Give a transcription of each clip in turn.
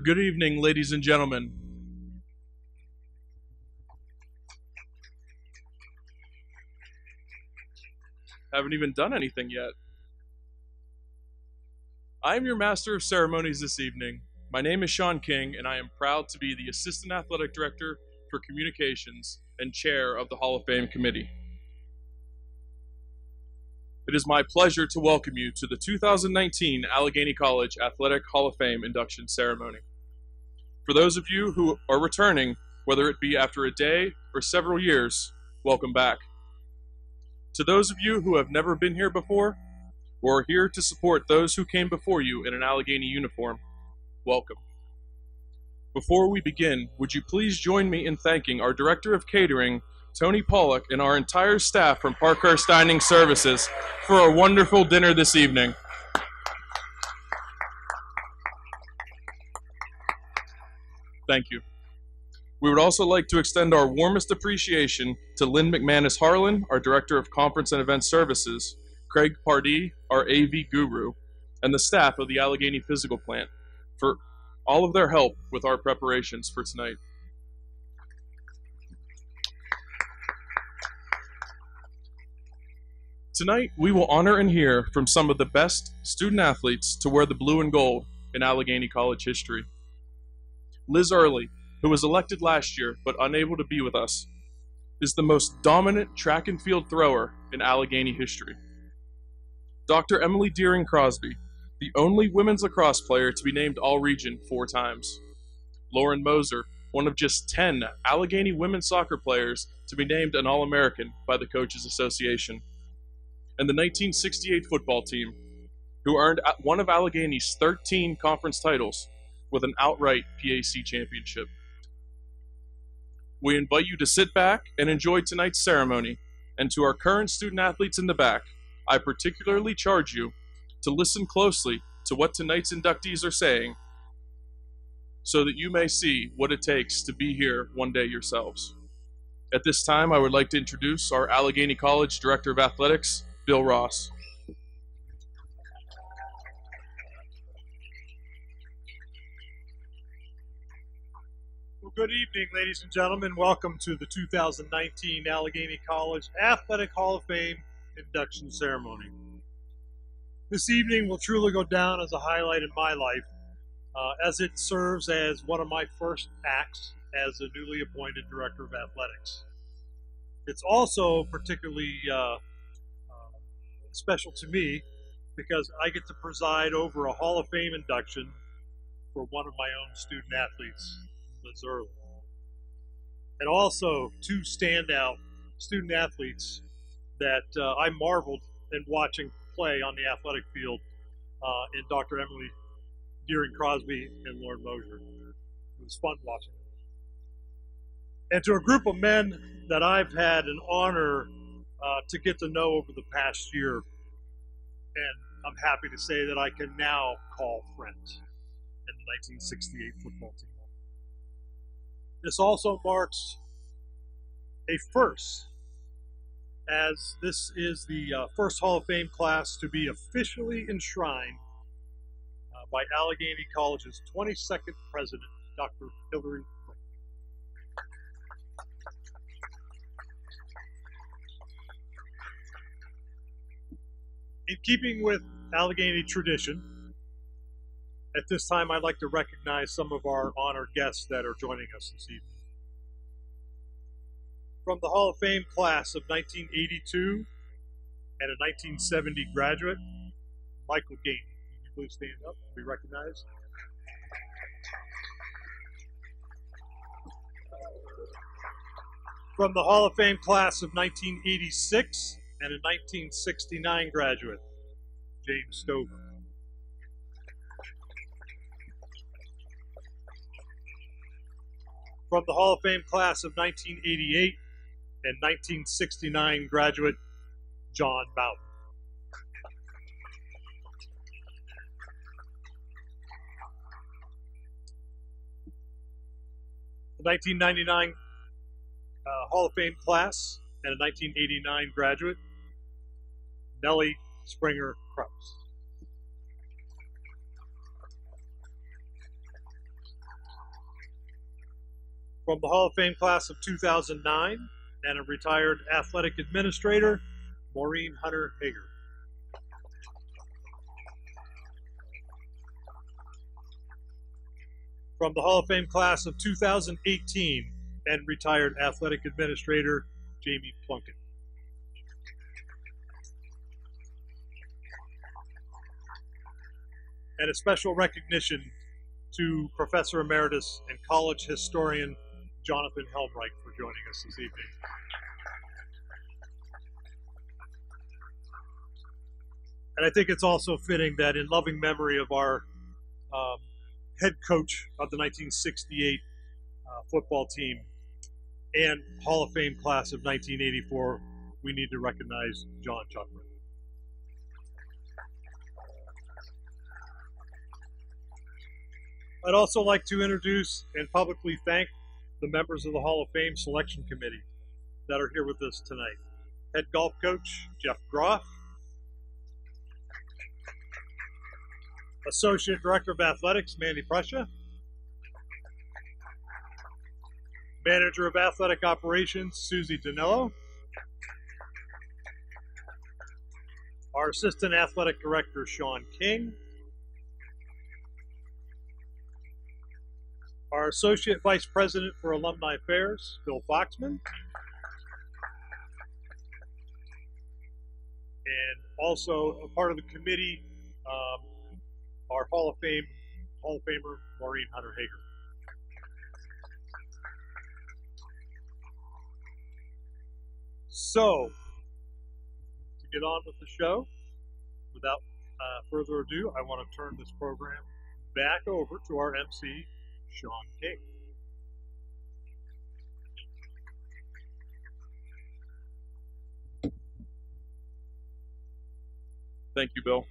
Good evening, ladies and gentlemen. Haven't even done anything yet. I am your Master of Ceremonies this evening. My name is Sean King, and I am proud to be the Assistant Athletic Director for Communications and Chair of the Hall of Fame Committee. It is my pleasure to welcome you to the 2019 Allegheny College Athletic Hall of Fame induction ceremony. For those of you who are returning, whether it be after a day or several years, welcome back. To those of you who have never been here before, or are here to support those who came before you in an Allegheny uniform, welcome. Before we begin, would you please join me in thanking our Director of Catering, Tony Pollock, and our entire staff from Parkhurst Dining Services for a wonderful dinner this evening. Thank you. We would also like to extend our warmest appreciation to Lynn McManus Harlan, our Director of Conference and Event Services, Craig Pardee, our AV guru, and the staff of the Allegheny Physical Plant for all of their help with our preparations for tonight. Tonight, we will honor and hear from some of the best student athletes to wear the blue and gold in Allegheny College history. Liz Early, who was elected last year but unable to be with us, is the most dominant track and field thrower in Allegheny history. Dr. Emily Deering Crosby, the only women's lacrosse player to be named All-Region 4 times. Lauren Moser, one of just 10 Allegheny women's soccer players to be named an All-American by the Coaches Association. And the 1968 football team, who earned one of Allegheny's 13 conference titles with an outright PAC championship. We invite you to sit back and enjoy tonight's ceremony, and to our current student athletes in the back, I particularly charge you to listen closely to what tonight's inductees are saying, so that you may see what it takes to be here one day yourselves. At this time, I would like to introduce our Allegheny College Director of Athletics, Bill Ross. Well, good evening, ladies and gentlemen. Welcome to the 2019 Allegheny College Athletic Hall of Fame induction ceremony. This evening will truly go down as a highlight in my life, as it serves as one of my first acts as a newly appointed Director of Athletics. It's also particularly special to me because I get to preside over a Hall of Fame induction for one of my own student athletes, Liz Early. And also two standout student athletes that I marveled in watching play on the athletic field in Dr. Emily Deering Crosby and Lauren Moser. It was fun watching them. And to a group of men that I've had an honor to get to know over the past year, and I'm happy to say that I can now call friends in the 1968 football team. This also marks a first, as this is the first Hall of Fame class to be officially enshrined by Allegheny College's 22nd president, Dr. Hillary Clinton. In keeping with Allegheny tradition, at this time I'd like to recognize some of our honored guests that are joining us this evening. From the Hall of Fame class of 1982 and a 1970 graduate, Michael Gainey. Can you please stand up and be recognized? From the Hall of Fame class of 1986 and a 1969 graduate, James Stover. From the Hall of Fame class of 1988 and 1969 graduate, John Bowden. The 1999 Hall of Fame class and a 1989 graduate, Nellie Springer Krause. From the Hall of Fame class of 2009 and a retired athletic administrator, Maureen Hunter Hager. From the Hall of Fame class of 2018 and retired athletic administrator, Jamie Plunkett. And a special recognition to Professor Emeritus and College Historian Jonathan Helmreich for joining us this evening. And I think it's also fitting that in loving memory of our head coach of the 1968 football team and Hall of Fame class of 1984, we need to recognize John Chuckman. I'd also like to introduce and publicly thank the members of the Hall of Fame Selection Committee that are here with us tonight. Head golf coach Jeff Groff, Associate Director of Athletics Mandy Prussia, Manager of Athletic Operations Susie Danillo, our Assistant Athletic Director Sean King, our Associate Vice President for Alumni Affairs, Bill Foxman, and also a part of the committee, our Hall of Famer, Maureen Hunter Hager. So, to get on with the show, without further ado, I want to turn this program back over to our MC, Sean King. Thank you, Bill.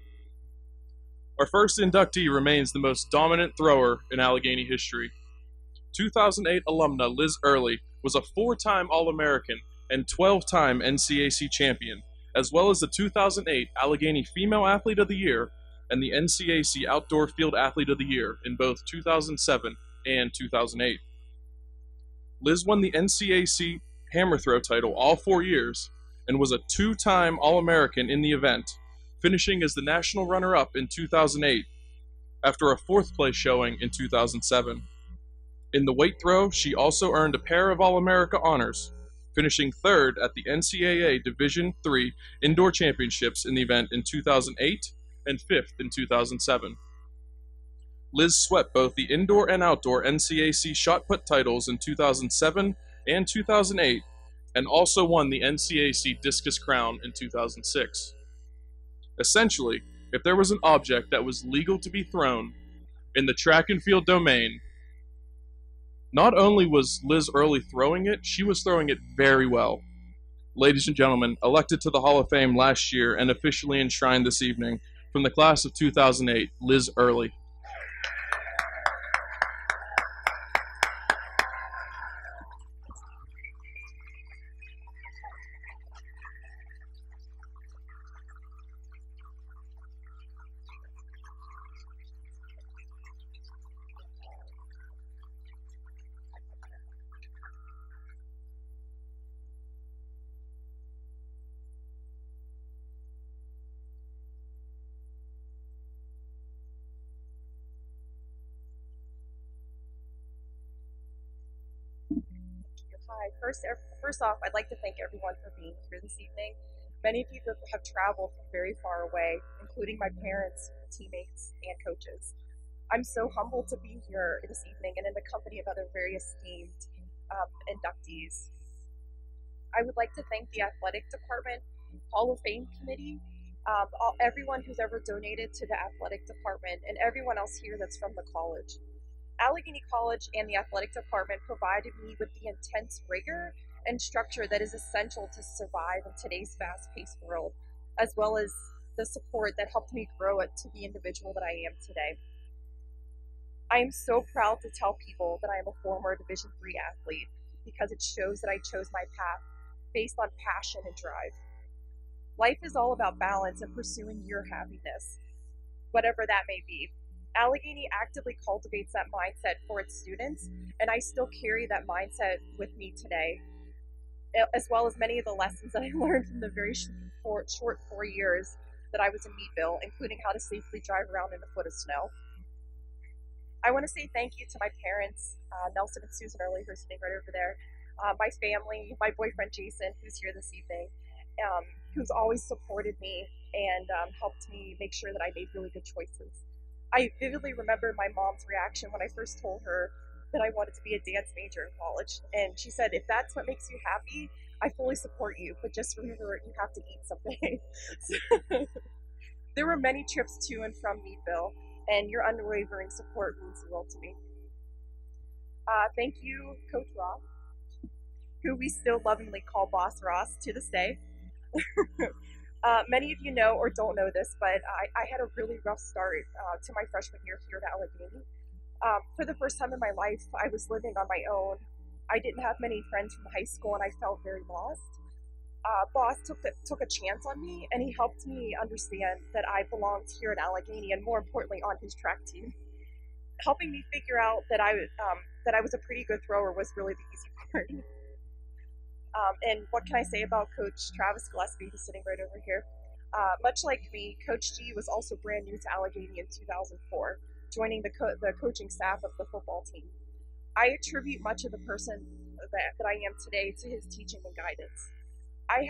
Our first inductee remains the most dominant thrower in Allegheny history. 2008 alumna Liz Early was a 4-time All-American and 12-time NCAC champion, as well as the 2008 Allegheny Female Athlete of the Year and the NCAC Outdoor Field Athlete of the Year in both 2007 and 2008. Liz won the NCAC hammer throw title all 4 years and was a 2-time All-American in the event, finishing as the national runner-up in 2008 after a 4th place showing in 2007. In the weight throw, she also earned a pair of All-America honors, finishing 3rd at the NCAA Division III Indoor Championships in the event in 2008 and 5th in 2007. Liz swept both the indoor and outdoor NCAC shot put titles in 2007 and 2008, and also won the NCAC discus crown in 2006. Essentially, if there was an object that was legal to be thrown in the track and field domain, not only was Liz Early throwing it, she was throwing it very well. Ladies and gentlemen, elected to the Hall of Fame last year and officially enshrined this evening, from the class of 2008, Liz Early. Hi. First off, I'd like to thank everyone for being here this evening. Many of you have traveled from very far away, including my parents, teammates, and coaches. I'm so humbled to be here this evening and in the company of other very esteemed inductees. I would like to thank the athletic department, Hall of Fame committee, everyone who's ever donated to the athletic department, and everyone else here that's from the college. Allegheny College and the athletic department provided me with the intense rigor and structure that is essential to survive in today's fast-paced world, as well as the support that helped me grow it to the individual that I am today. I am so proud to tell people that I am a former Division III athlete because it shows that I chose my path based on passion and drive. Life is all about balance and pursuing your happiness, whatever that may be. Allegheny actively cultivates that mindset for its students, and I still carry that mindset with me today, as well as many of the lessons that I learned from the very short 4 years that I was in Meadville, including how to safely drive around in a foot of snow. I want to say thank you to my parents, Nelson and Susan Early, who are sitting right over there, my family, my boyfriend Jason, who's here this evening, who's always supported me and helped me make sure that I made really good choices. I vividly remember my mom's reaction when I first told her that I wanted to be a dance major in college. And she said, if that's what makes you happy, I fully support you, but just remember you have to eat someday. So, there were many trips to and from Meadville, and your unwavering support means the world to me. Thank you, Coach Ross, who we still lovingly call Boss Ross to this day. Many of you know or don't know this, but I had a really rough start to my freshman year here at Allegheny. For the first time in my life, I was living on my own. I didn't have many friends from high school, and I felt very lost. Boss took a chance on me, and he helped me understand that I belonged here at Allegheny, and more importantly, on his track team. Helping me figure out that I was a pretty good thrower was really the easy part. And what can I say about Coach Travis Gillespie, who's sitting right over here? Much like me, Coach G was also brand new to Allegheny in 2004, joining the coaching staff of the football team. I attribute much of the person that I am today to his teaching and guidance. I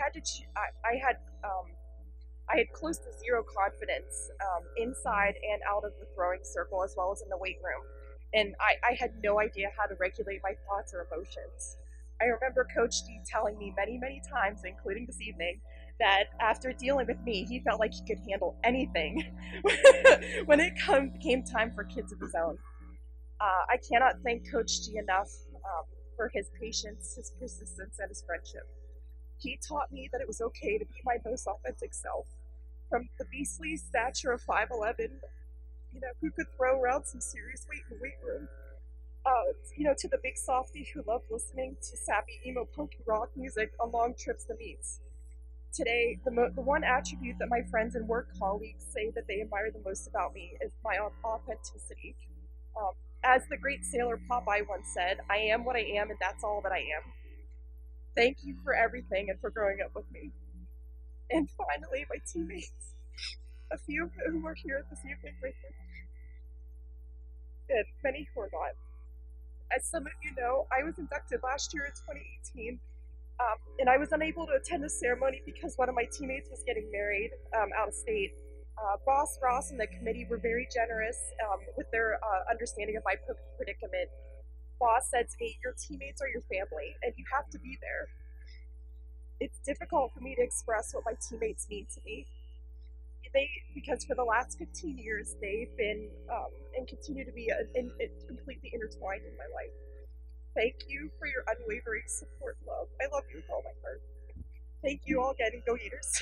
had close to zero confidence inside and out of the throwing circle, as well as in the weight room, and I had no idea how to regulate my thoughts or emotions. I remember Coach D telling me many, many times, including this evening, that after dealing with me, he felt like he could handle anything when it came time for kids of his own. I cannot thank Coach G enough for his patience, his persistence, and his friendship. He taught me that it was okay to be my most authentic self. From the beastly stature of 5'11", who could throw around some serious weight in the weight room, to the big softy who loved listening to sappy emo punk rock music on long trips to meets. Today, the one attribute that my friends and work colleagues say that they admire the most about me is my authenticity. As the great sailor Popeye once said, I am what I am, and that's all that I am. Thank you for everything and for growing up with me. And finally, my teammates, a few of whom are here this evening with me, and many who are not. As some of you know, I was inducted last year in 2018, and I was unable to attend the ceremony because one of my teammates was getting married out of state. Boss Ross and the committee were very generous with their understanding of my predicament. Boss said to me, your teammates are your family, and you have to be there. It's difficult for me to express what my teammates mean to me. Because for the last 15 years, they've been and continue to be completely intertwined in my life. Thank you for your unwavering support and love. I love you with all my heart. Thank you all again, and go Eaters.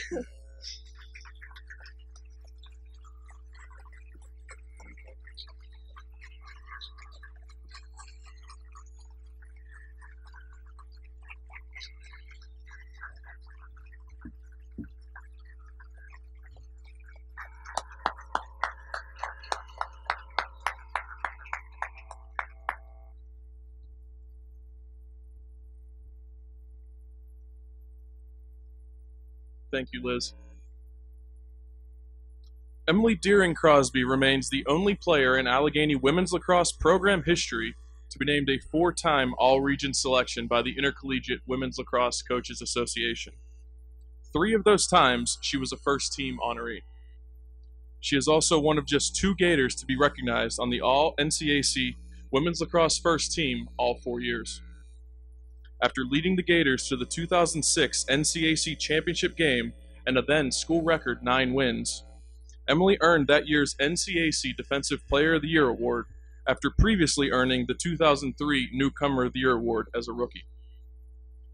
Thank you, Liz. Emily Deering Crosby remains the only player in Allegheny women's lacrosse program history to be named a 4-time All-Region selection by the Intercollegiate Women's Lacrosse Coaches Association. 3 of those times, she was a first-team honoree. She is also one of just 2 Gators to be recognized on the All-NCAC Women's Lacrosse First Team all 4 years. After leading the Gators to the 2006 NCAC Championship game and a then school record 9 wins, Emily earned that year's NCAC Defensive Player of the Year award after previously earning the 2003 Newcomer of the Year award as a rookie.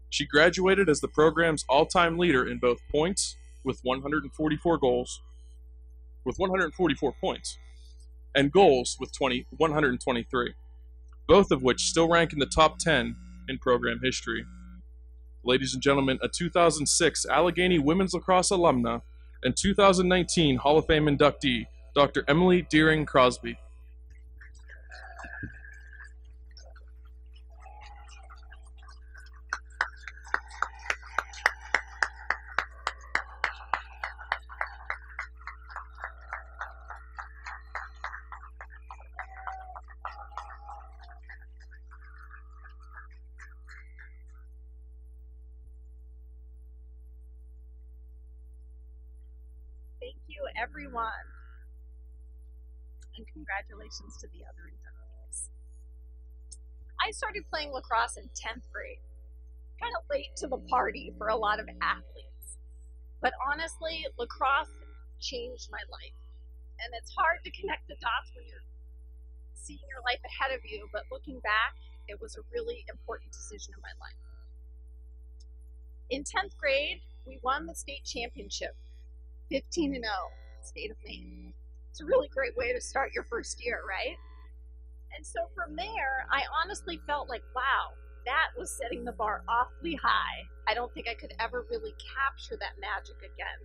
She graduated as the program's all-time leader in both points with 144 points, and goals with 123, both of which still rank in the top 10 in program history. Ladies and gentlemen, a 2006 Allegheny women's lacrosse alumna and 2019 Hall of Fame inductee, Dr. Emily Deering Crosby. Thank you, everyone. And congratulations to the other inductees. I started playing lacrosse in 10th grade. Kind of late to the party for a lot of athletes. But honestly, lacrosse changed my life. And it's hard to connect the dots when you're seeing your life ahead of you, but looking back, it was a really important decision in my life. In 10th grade, we won the state championship, 15-0, state of Maine. It's a really great way to start your first year, right? And so from there, I honestly felt like, wow, that was setting the bar awfully high. I don't think I could ever really capture that magic again.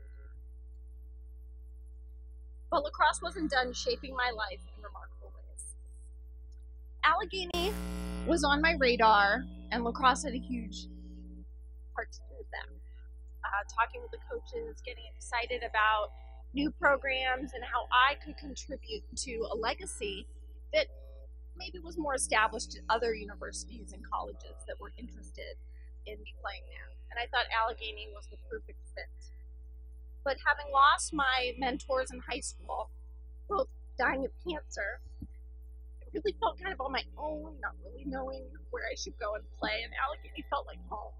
But lacrosse wasn't done shaping my life in remarkable ways. Allegheny was on my radar, and lacrosse had a huge part to do with that. Talking with the coaches, getting excited about new programs and how I could contribute to a legacy that maybe was more established at other universities and colleges that were interested in me playing there. And I thought Allegheny was the perfect fit. But having lost my mentors in high school, both dying of cancer, I really felt kind of on my own, not really knowing where I should go and play, and Allegheny felt like home.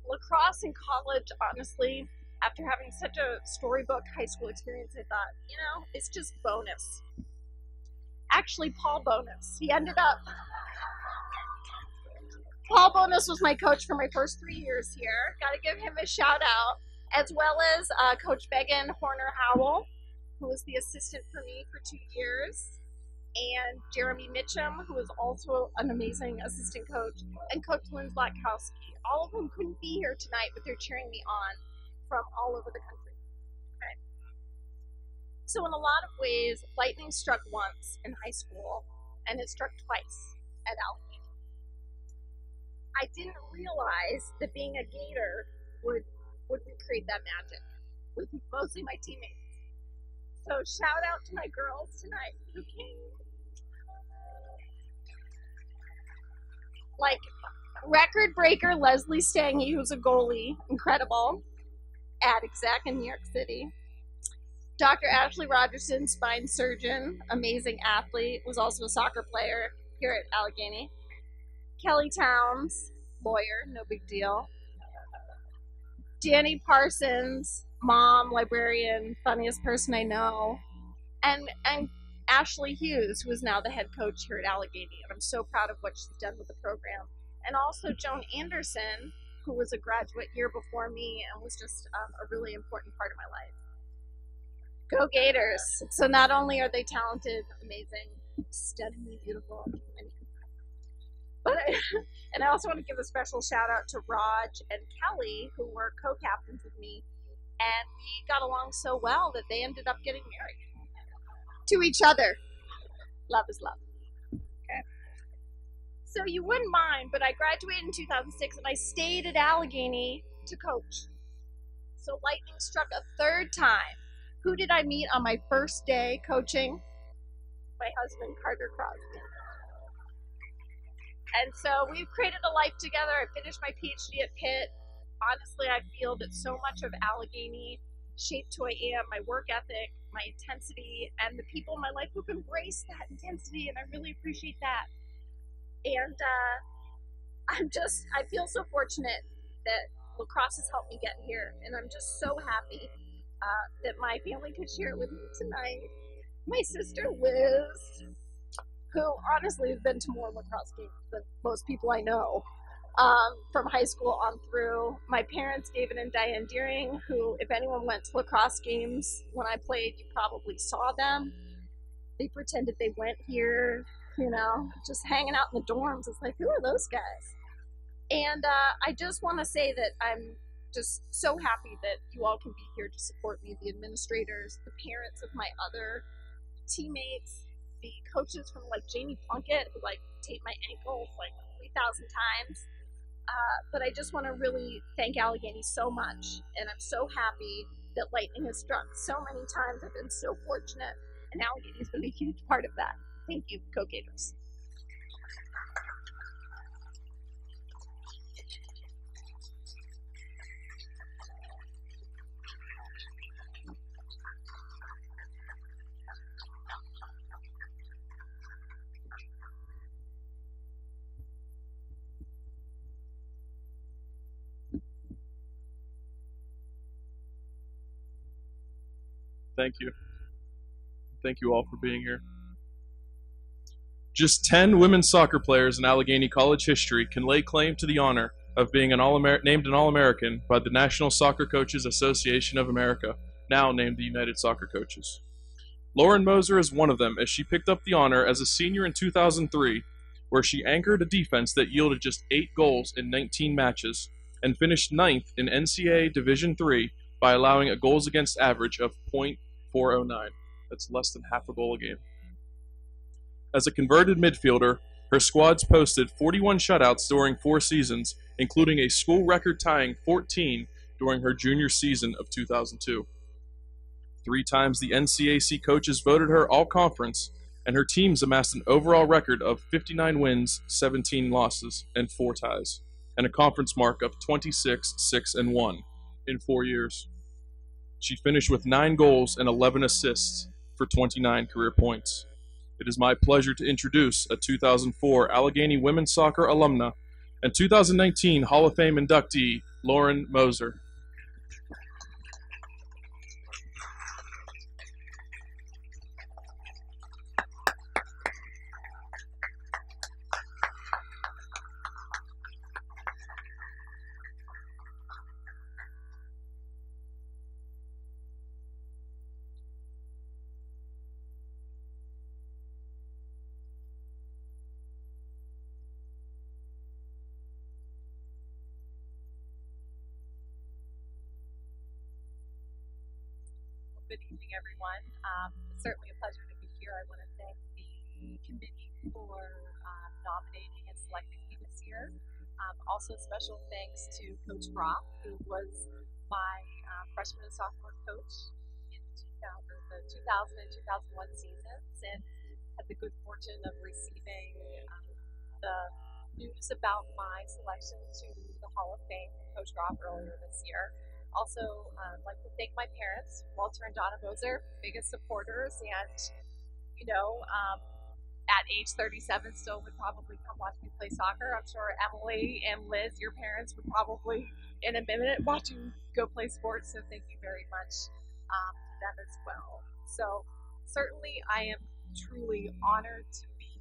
Lacrosse in college, honestly, after having such a storybook high school experience, I thought, it's just bonus. Actually, Paul Bonus. Paul Bonus was my coach for my first 3 years here. Got to give him a shout out, as well as Coach Megan Horner-Howell, who was the assistant for me for 2 years, and Jeremy Mitchum, who was also an amazing assistant coach, and Coach Lynn Zlatkowski. All of them couldn't be here tonight, but they're cheering me on from all over the country. Okay. So in a lot of ways, lightning struck once in high school, and it struck twice at Allegheny. I didn't realize that being a Gator would recreate that magic with mostly my teammates. So shout out to my girls tonight who came. Like record breaker Leslie Stange, who's a goalie, incredible, ad exec in New York City. Dr. Ashley Rogerson, spine surgeon, amazing athlete, was also a soccer player here at Allegheny. Kelly Towns, lawyer, no big deal. Danny Parsons, mom, librarian, funniest person I know. And Ashley Hughes, who is now the head coach here at Allegheny, and I'm so proud of what she's done with the program. And also Joan Anderson, who was a graduate year before me and was just a really important part of my life. Go Gators! So not only are they talented, amazing, stunningly beautiful, and I also want to give a special shout out to Raj and Kelly, who were co-captains with me, and we got along so well that they ended up getting married to each other. Love is love. Okay. So you wouldn't mind, but I graduated in 2006 and I stayed at Allegheny to coach. So lightning struck a third time. Who did I meet on my first day coaching? My husband, Carter Crosby. And so we've created a life together. I finished my PhD at Pitt. Honestly, I feel that so much of Allegheny shaped who I am, my work ethic, my intensity, and the people in my life who've embraced that intensity, and I really appreciate that. And I feel so fortunate that lacrosse has helped me get here, and I'm just so happy that my family could share it with me tonight. My sister Liz, who honestly has been to more lacrosse games than most people I know, from high school on through. My parents, David and Diane Deering, who, if anyone went to lacrosse games when I played, you probably saw them. They pretended they went here, just hanging out in the dorms. It's like, who are those guys? And I just want to say that I'm just so happy that you all can be here to support me, the administrators, the parents of my other teammates, the coaches from Jamie Plunkett, who taped my ankle 3,000 times. But I just want to really thank Allegheny so much, and I'm so happy that lightning has struck so many times. I've been so fortunate, and Allegheny's been a huge part of that. Thank you, Go Gators. Thank you. Thank you all for being here. Just 10 women's soccer players in Allegheny college history can lay claim to the honor of being named an All-American by the National Soccer Coaches Association of America, now named the United Soccer Coaches. Lauren Moser is one of them, as she picked up the honor as a senior in 2003, where she anchored a defense that yielded just 8 goals in 19 matches and finished 9th in NCAA Division III by allowing a goals against average of .409. That's less than half a goal a game. As a converted midfielder, her squads posted 41 shutouts during 4 seasons, including a school record-tying 14 during her junior season of 2002. 3 times the NCAC coaches voted her all-conference, and her teams amassed an overall record of 59 wins, 17 losses, and 4 ties, and a conference mark of 26-6-1 in 4 years. She finished with 9 goals and 11 assists for 29 career points. It is my pleasure to introduce a 2004 Allegheny women's soccer alumna and 2019 Hall of Fame inductee, Lauren Moser. Good evening, everyone. It's certainly a pleasure to be here. I want to thank the committee for nominating and selecting me this year. Also, special thanks to Coach Groff, who was my freshman and sophomore coach in the 2000 and 2001 seasons, and had the good fortune of receiving the news about my selection to the Hall of Fame from Coach Groff earlier this year. Also, I'd like to thank my parents, Walter and Donna Moser, biggest supporters, and, at age 37 still would probably come watch me play soccer. I'm sure Emily and Liz, your parents, would probably in a minute watch you go play sports, so thank you very much to them as well. So certainly I am truly honored to be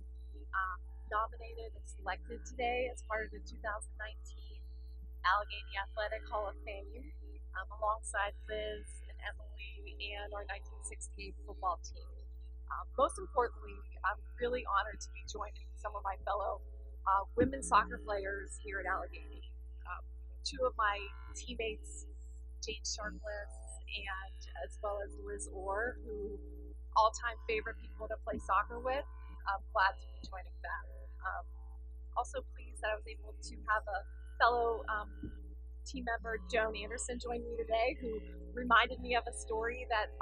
nominated and selected today as part of the 2019 Allegheny Athletic Hall of Fame. Alongside Liz and Emily and our 1968 football team. Most importantly, I'm really honored to be joining some of my fellow women's soccer players here at Allegheny. 2 of my teammates, Jane Sharpless and as well as Liz Orr, who all-time favorite people to play soccer with. I'm glad to be joining them. Also pleased that I was able to have a fellow team member, Joan Anderson, joined me today, who reminded me of a story that,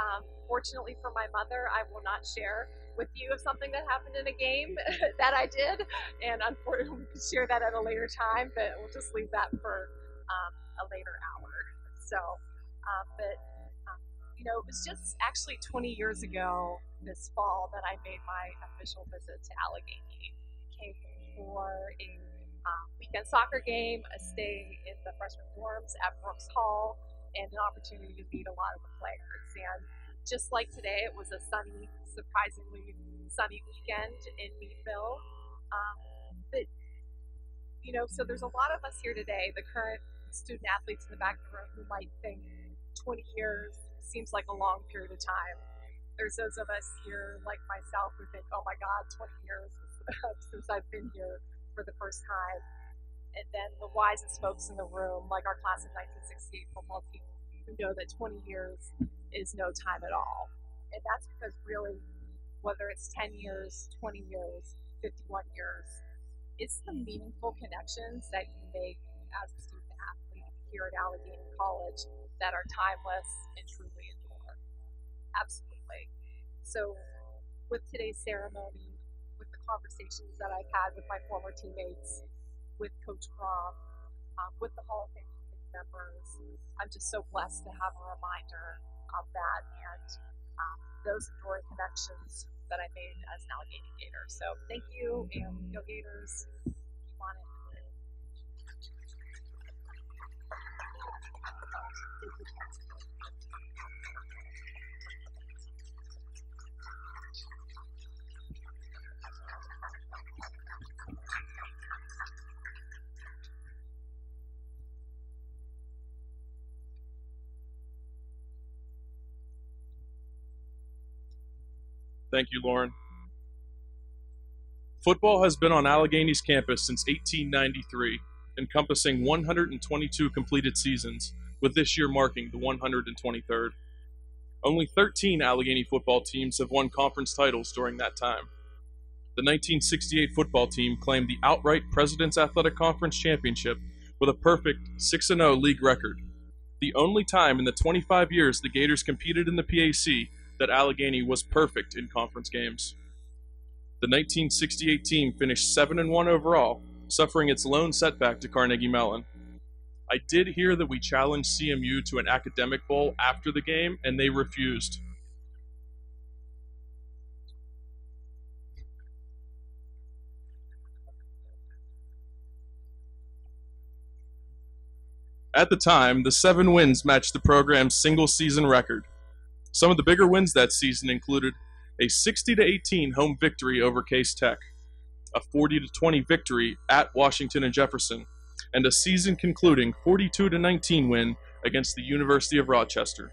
fortunately for my mother, I will not share with you of something that happened in a game that I did, and unfortunately we could share that at a later time, but we'll just leave that for a later hour. So, it was just actually 20 years ago this fall that I made my official visit to Allegheny. Came for a weekend soccer game, a stay in the freshman dorms at Brooks Hall, and an opportunity to meet a lot of the players. And just like today, it was a sunny, surprisingly sunny weekend in Meadville. So there's a lot of us here today, the current student athletes in the back of the room, who might think 20 years seems like a long period of time. There's those of us here, like myself, who think, oh my God, 20 years since I've been here for the first time. And then the wisest folks in the room, like our class of 1968 football team, who know that 20 years is no time at all. And that's because really, whether it's 10 years, 20 years, 51 years, it's the meaningful connections that you make as a student athlete here at Allegheny College that are timeless and truly endure. Absolutely. So with today's ceremony, with the conversations that I've had with my former teammates, with Coach Groff, with the Hall of Fame members, I'm just so blessed to have a reminder of that and those enduring connections that I made as an Allegheny Gator. So thank you, and go Gators. Keep on it. Thank you, Lauren. Football has been on Allegheny's campus since 1893, encompassing 122 completed seasons, with this year marking the 123rd. Only 13 Allegheny football teams have won conference titles during that time. The 1968 football team claimed the outright President's Athletic Conference championship with a perfect 6-0 league record, the only time in the 25 years the Gators competed in the PAC that Allegheny was perfect in conference games. The 1968 team finished 7-1 overall, suffering its lone setback to Carnegie Mellon. I did hear that we challenged CMU to an academic bowl after the game, and they refused. At the time, the 7 wins matched the program's single-season record. Some of the bigger wins that season included a 60-18 home victory over Case-Tech, a 40-20 victory at Washington and Jefferson, and a season-concluding 42-19 win against the University of Rochester.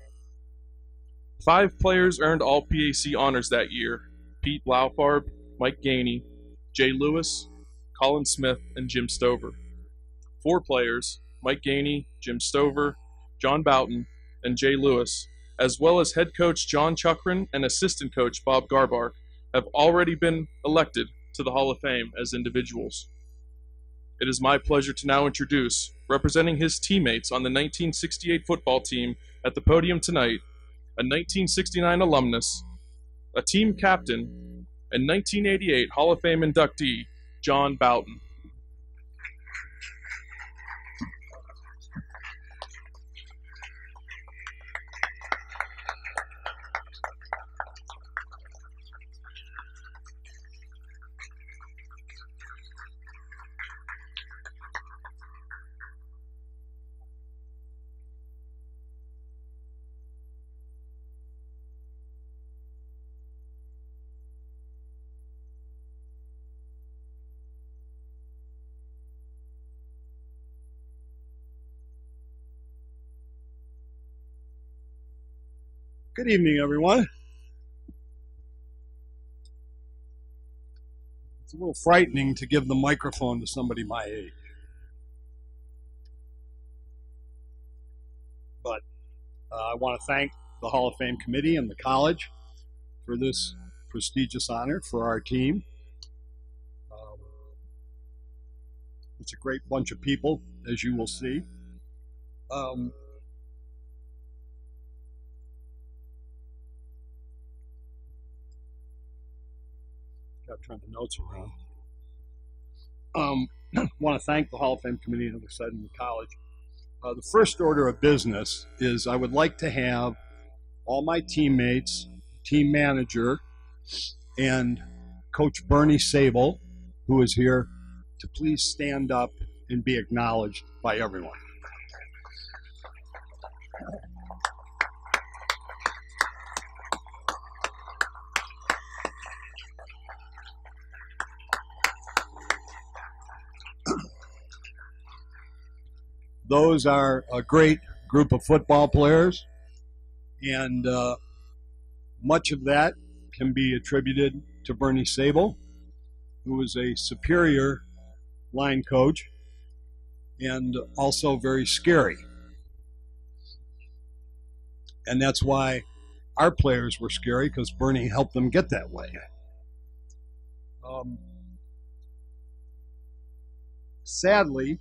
5 players earned all PAC honors that year: Pete Laufarb, Mike Gainey, Jay Lewis, Colin Smith, and Jim Stover. 4 players, Mike Gainey, Jim Stover, John Boughton, and Jay Lewis, as well as head coach John Chuckran and assistant coach Bob Garbark, have already been elected to the Hall of Fame as individuals. It is my pleasure to now introduce, representing his teammates on the 1968 football team at the podium tonight, a 1969 alumnus, a team captain, and 1988 Hall of Fame inductee, John Boughton. Good evening, everyone. It's a little frightening to give the microphone to somebody my age. But I want to thank the Hall of Fame Committee and the college for this prestigious honor for our team. It's a great bunch of people, as you will see. Got to turn the notes around. Want to thank the Hall of Fame Committee and, as I said, in the college. The first order of business is I would like to have all my teammates, team manager, and Coach Bernie Sable, who is here, to please stand up and be acknowledged by everyone. Those are a great group of football players, and much of that can be attributed to Bernie Sable, who was a superior line coach and also very scary. And that's why our players were scary, because Bernie helped them get that way. Sadly,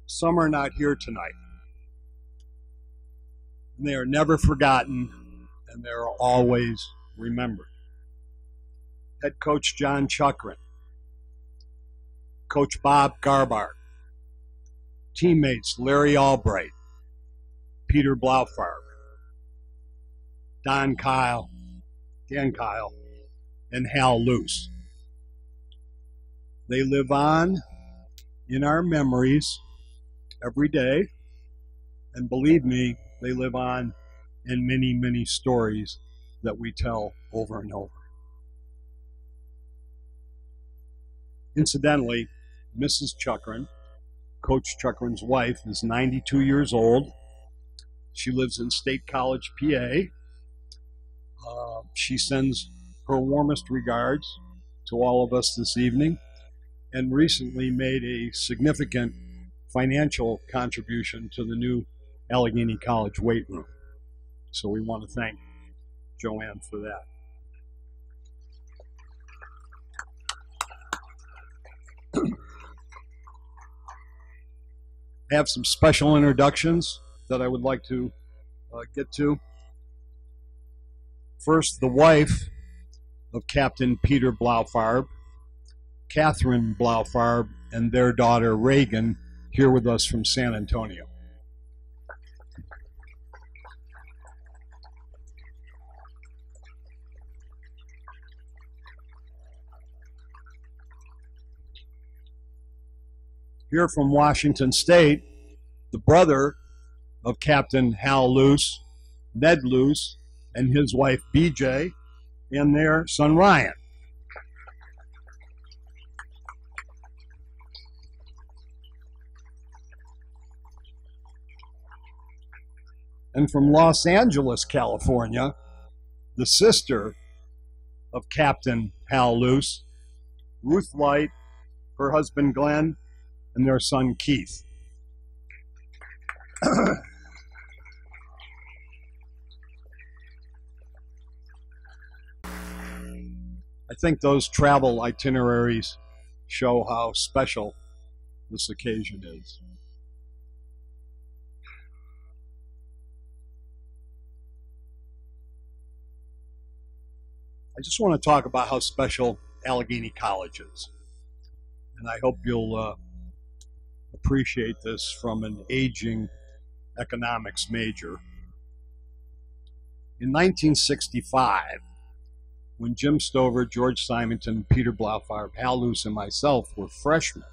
some are not here tonight. And they are never forgotten, and they are always remembered. Head coach John Chuckran, Coach Bob Garbark, teammates Larry Albright, Peter Blaufarb, Dan Kyle, and Hal Luce. They live on in our memories every day, and believe me, they live on in many, many stories that we tell over and over. Incidentally, Mrs. Chuckran, Coach Chuckran's wife, is 92 years old. She lives in State College, PA. She sends her warmest regards to all of us this evening and recently made a significant financial contribution to the new Allegheny College weight room. So we want to thank Joanne for that. I have some special introductions that I would like to get to. First, the wife of Captain Peter Blaufarb, Catherine Blaufarb, and their daughter Reagan, here with us from San Antonio. Here from Washington State, the brother of Captain Hal Luce, Ned Luce, and his wife BJ, and their son Ryan. And from Los Angeles, California, the sister of Captain Hal Luce, Ruth Light, her husband Glenn, and their son Keith. I think those travel itineraries show how special this occasion is. I just want to talk about how special Allegheny College is. And I hope you'll appreciate this from an aging economics major. In 1965, when Jim Stover, George Simonton, Peter Blaufarb, Hal Luce, and myself were freshmen,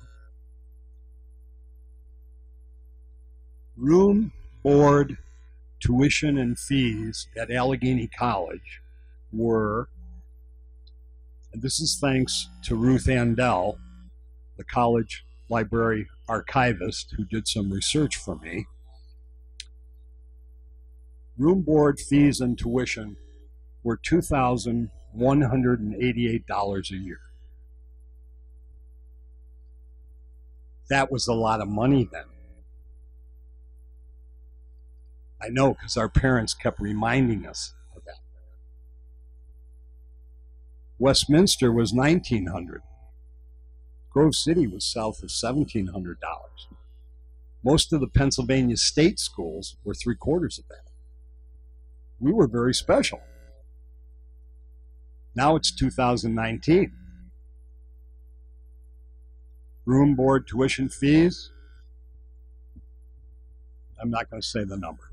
room, board, tuition, and fees at Allegheny College were, and this is thanks to Ruth Andell, the college library archivist who did some research for me, room, board, fees, and tuition were $2,188 a year. That was a lot of money then. I know, because our parents kept reminding us of that. Westminster was $1,900. Grove City was south of $1,700. Most of the Pennsylvania state schools were three-quarters of that. We were very special. Now it's 2019. Room, board, tuition, fees. I'm not going to say the number.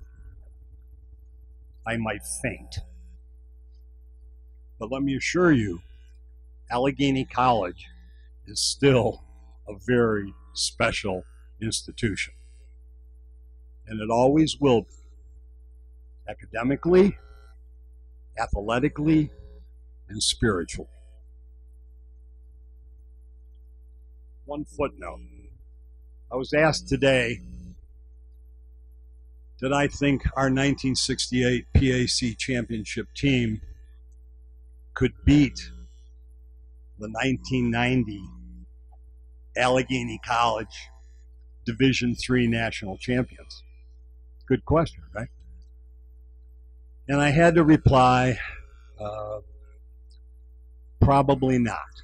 I might faint. But let me assure you, Allegheny College is still a very special institution. And it always will be. Academically, athletically, and spiritually. One footnote. I was asked today, did I think our 1968 PAC championship team could beat the 1990 Allegheny College Division III national champions? Good question, right? And I had to reply, probably not.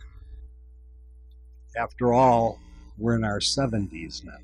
After all, we're in our 70s now.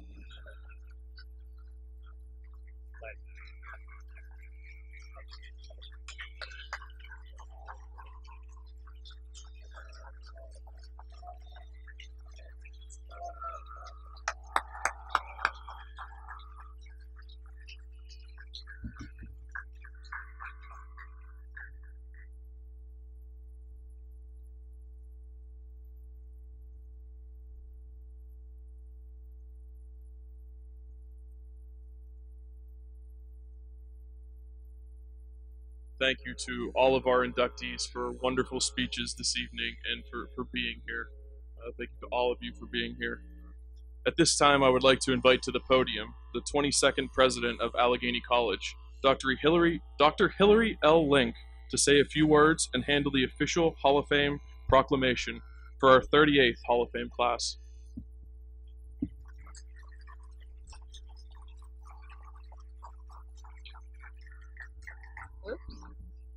Thank you to all of our inductees for wonderful speeches this evening and for being here. Thank you to all of you for being here. At this time, I would like to invite to the podium the 22nd president of Allegheny College, Dr. Hillary L. Link, to say a few words and handle the official Hall of Fame proclamation for our 38th Hall of Fame class.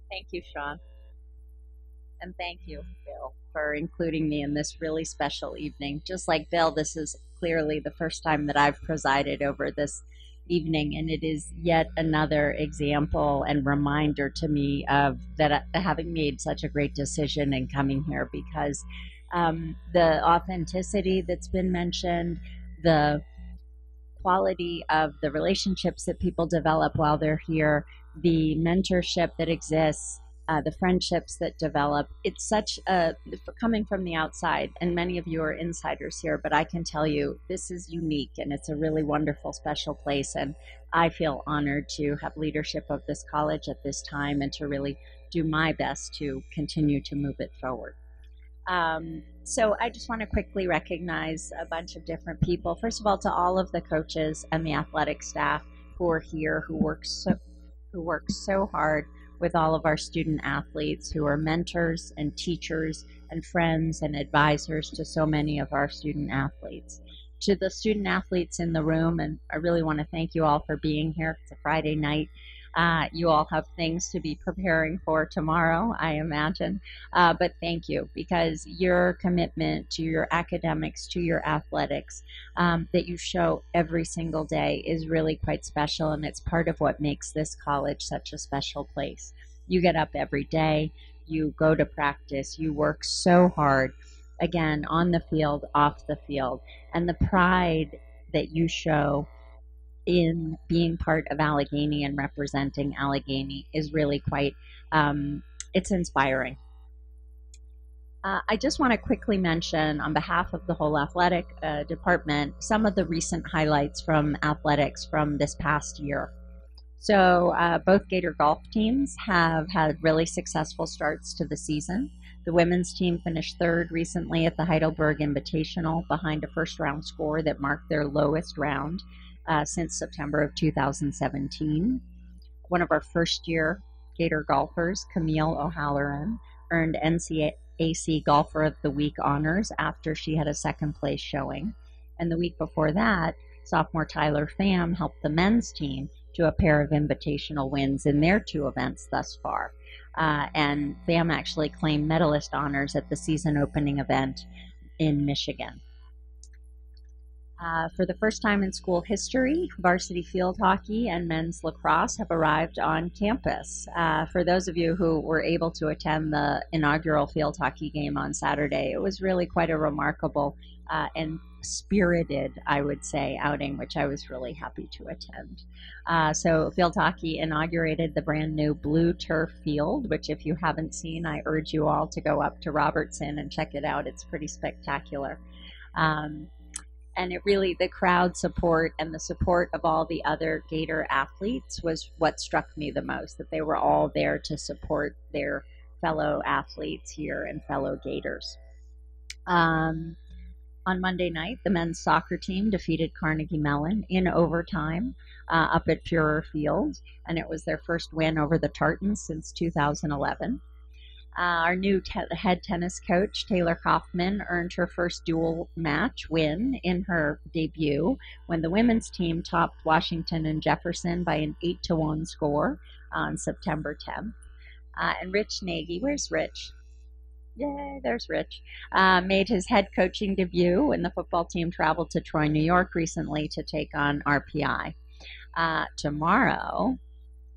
Thank you, Sean. And thank you, Bill, for including me in this really special evening. Just like Bill, this is clearly the first time that I've presided over this evening, and it is yet another example and reminder to me of that having made such a great decision in coming here, because the authenticity that's been mentioned, the quality of the relationships that people develop while they're here, the mentorship that exists, the friendships that develop. It's such a, coming from the outside, and many of you are insiders here, but I can tell you this is unique, and it's a really wonderful, special place, and I feel honored to have leadership of this college at this time and to really do my best to continue to move it forward. So I just want to quickly recognize a bunch of different people. First of all, to all of the coaches and the athletic staff who are here, who work so hard with all of our student athletes, who are mentors and teachers and friends and advisors to so many of our student athletes. To the student athletes in the room, and I really want to thank you all for being here. It's a Friday night. You all have things to be preparing for tomorrow, I imagine. But thank you, because your commitment to your academics, to your athletics, that you show every single day is really quite special, and it's part of what makes this college such a special place. You get up every day, you go to practice, you work so hard, again, on the field, off the field, and the pride that you show in being part of Allegheny and representing Allegheny is really quite, it's inspiring. I just want to quickly mention on behalf of the whole athletic department some of the recent highlights from athletics from this past year. So both Gator golf teams have had really successful starts to the season. The women's team finished third recently at the Heidelberg Invitational behind a first round score that marked their lowest round since September of 2017. One of our first year Gator golfers, Camille O'Halloran, earned NCAC Golfer of the Week honors after she had a second place showing. And the week before that, sophomore Tyler Pham helped the men's team to a pair of invitational wins in their two events thus far. And Pham actually claimed medalist honors at the season opening event in Michigan. For the first time in school history, varsity field hockey and men's lacrosse have arrived on campus. For those of you who were able to attend the inaugural field hockey game on Saturday, it was really quite a remarkable and spirited, I would say, outing, which I was really happy to attend. So field hockey inaugurated the brand new blue turf field, which if you haven't seen, I urge you all to go up to Robertson and check it out. It's pretty spectacular. And it really, the crowd support and the support of all the other Gator athletes was what struck me the most, that they were all there to support their fellow athletes here and fellow Gators. On Monday night, the men's soccer team defeated Carnegie Mellon in overtime up at Fuhrer Field, and it was their first win over the Tartans since 2011. Our new head tennis coach, Taylor Kaufman, earned her first dual match win in her debut when the women's team topped Washington and Jefferson by an 8-1 score on September 10th. And Rich Nagy, where's Rich? Yay, there's Rich. Made his head coaching debut when the football team traveled to Troy, New York recently to take on RPI. Tomorrow,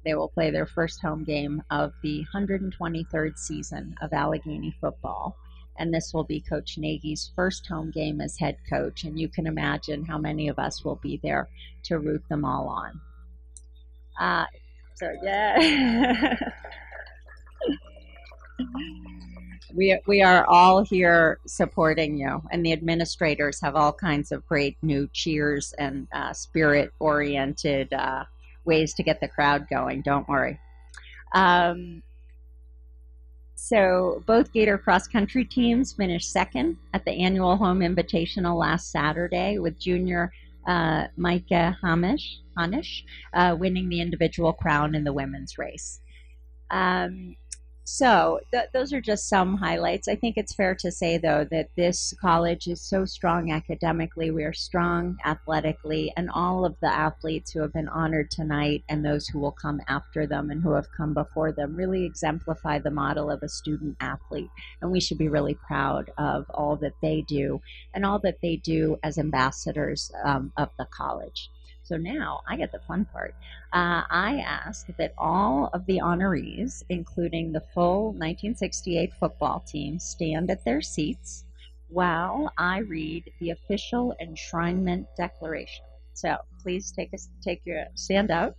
they will play their first home game of the 123rd season of Allegheny football. And this will be Coach Nagy's first home game as head coach. And you can imagine how many of us will be there to root them all on. So, yeah. We are all here supporting you. And the administrators have all kinds of great new cheers and spirit-oriented ways to get the crowd going. Don't worry. So both Gator cross-country teams finished second at the annual home invitational last Saturday, with junior Micah Hanish winning the individual crown in the women's race. So those are just some highlights. I think it's fair to say, though, that this college is so strong academically. We are strong athletically, and all of the athletes who have been honored tonight and those who will come after them and who have come before them really exemplify the model of a student athlete. And we should be really proud of all that they do and all that they do as ambassadors of the college. So now I get the fun part. I ask that all of the honorees, including the full 1968 football team, stand at their seats while I read the official enshrinement declaration. So please stand up.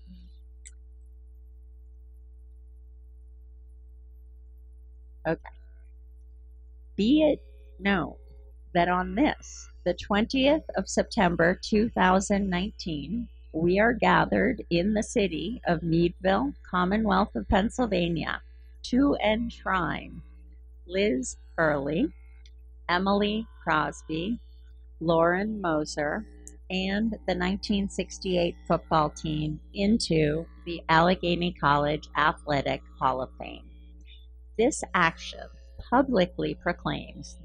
Okay. Be it known that on this, the 20th of September 2019, we are gathered in the city of Meadville, Commonwealth of Pennsylvania, to enshrine Liz Early, Emily Crosby, Lauren Moser, and the 1968 football team into the Allegheny College Athletic Hall of Fame. This action publicly proclaims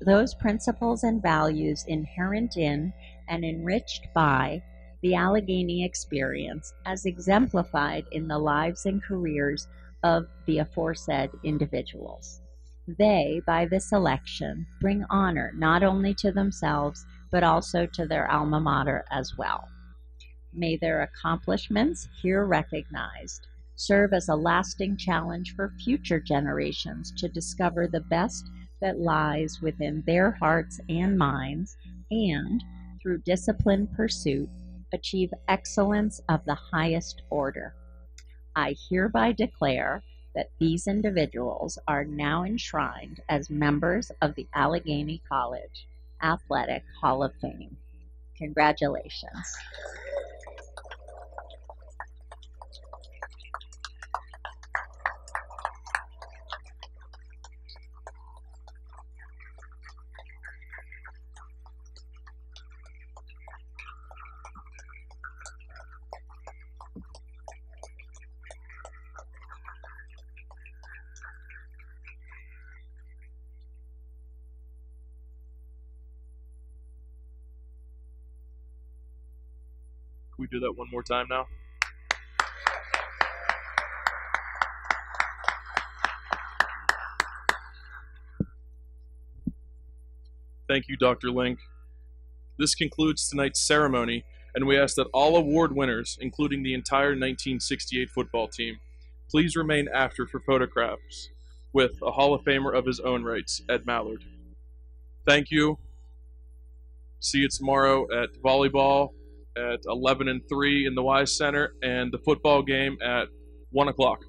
those principles and values inherent in and enriched by the Allegheny experience as exemplified in the lives and careers of the aforesaid individuals. They, by this election, bring honor not only to themselves, but also to their alma mater as well. May their accomplishments, here recognized, serve as a lasting challenge for future generations to discover the best that lies within their hearts and minds, and, through disciplined pursuit, achieve excellence of the highest order. I hereby declare that these individuals are now enshrined as members of the Allegheny College Athletic Hall of Fame. Congratulations. Can we do that one more time now? Thank you, Dr. Link. This concludes tonight's ceremony, and we ask that all award winners, including the entire 1968 football team, please remain after for photographs with a Hall of Famer of his own rights, Ed Mallard. Thank you. See you tomorrow at volleyball at 11 and 3 in the Wise Center, and the football game at 1 o'clock.